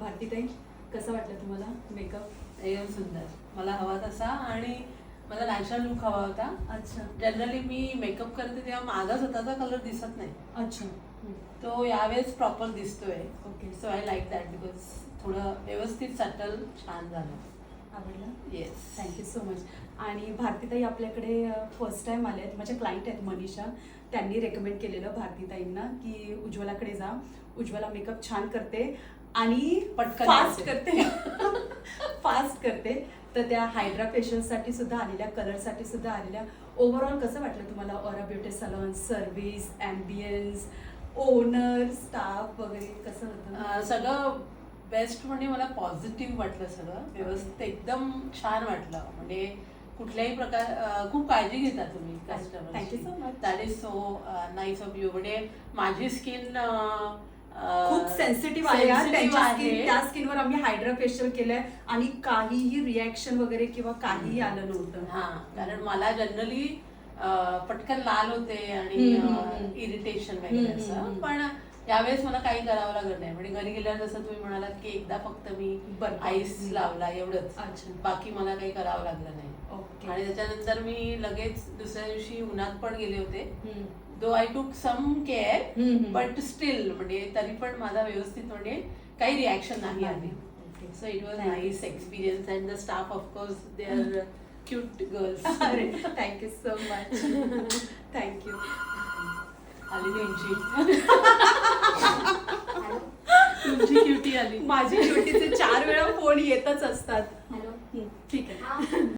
भारतीताई, कसं वाटलं तुम्हाला मेकअप? एकदम सुंदर, मला हवा तसा. आणि मला नॅचरल लुक हवा होता. अच्छा जनरली मी मेकअप करते तेव्हा माझा स्वतःचा कलर दिसत नाही, अच्छा. तो यावेळेस प्रॉपर दिसतोय. Okay. So I like that because थोडं व्यवस्थित सटल छान झालं. आवडलं? येस. Thank you so much. आणि भारतीताई आपल्याकडे फर्स्ट टाइम आले आहेत, माझ्या क्लायंट आहेत मनीषा. त्यांनी रेकमेंड केलेलं भारतीताईंना की उज्ज्वलाकडे जा, उज्ज्वला मेकअप छान करते आणि पटकन फास्ट करते फास्ट करते. तर त्या हायड्रा फेशियलसाठी सुद्धा आलेल्या, कलरसाठी सुद्धा आलेल्या. ओव्हरऑल कसं वाटलं तुम्हाला aura beauty salon, service, ambience, owner, staff वगैरे कसं होतं? सगळं बेस्ट. म्हणजे मला पॉझिटिव्ह वाटलं, सगळं व्यवस्थित एकदम छान वाटलं. म्हणजे कुठल्याही प्रकार खूप काळजी घेता तुम्ही customer. Thank you so much. That is so nice of you. म्हणजे माझी स्किन खूप सेन्सिटिव्ह आहे यार त्यांची स्किन. त्या स्किनवर आम्ही हायड्रा फेशियल केलंय आणि काहीही रिॲक्शन वगैरे किंवा काहीही आलं नव्हतं. हा, कारण मला जनरली पटकन लाल होते आणि इरिटेशन वगैरे असं. पण यावेळेस मला काही करावं लागत नाही. म्हणजे घरी गेल्यावर जसं तुम्ही म्हणालात की एकदा फक्त मी आईस लावला एवढंच, अच्छा. बाकी मला काही करावं लागलं नाही. ओके. आणि त्याच्यानंतर मी लगेच दुसऱ्या दिवशी उन्हात पण गेले होते. दो आय टूक सम केअर, बट स्टील म्हणजे तरी पण माझा व्यवस्थित म्हणजे काही रिॲक्शन नाही आली. So it was nice experience. And the staff of course they are cute girls. अरे थँक्यू सो मच. थँक्यू. आली त्यांची तुमची क्युटी आली. माझी ड्युटीचे 4 वेळा फोन येतच असतात. हॅलो. ठीक आहे.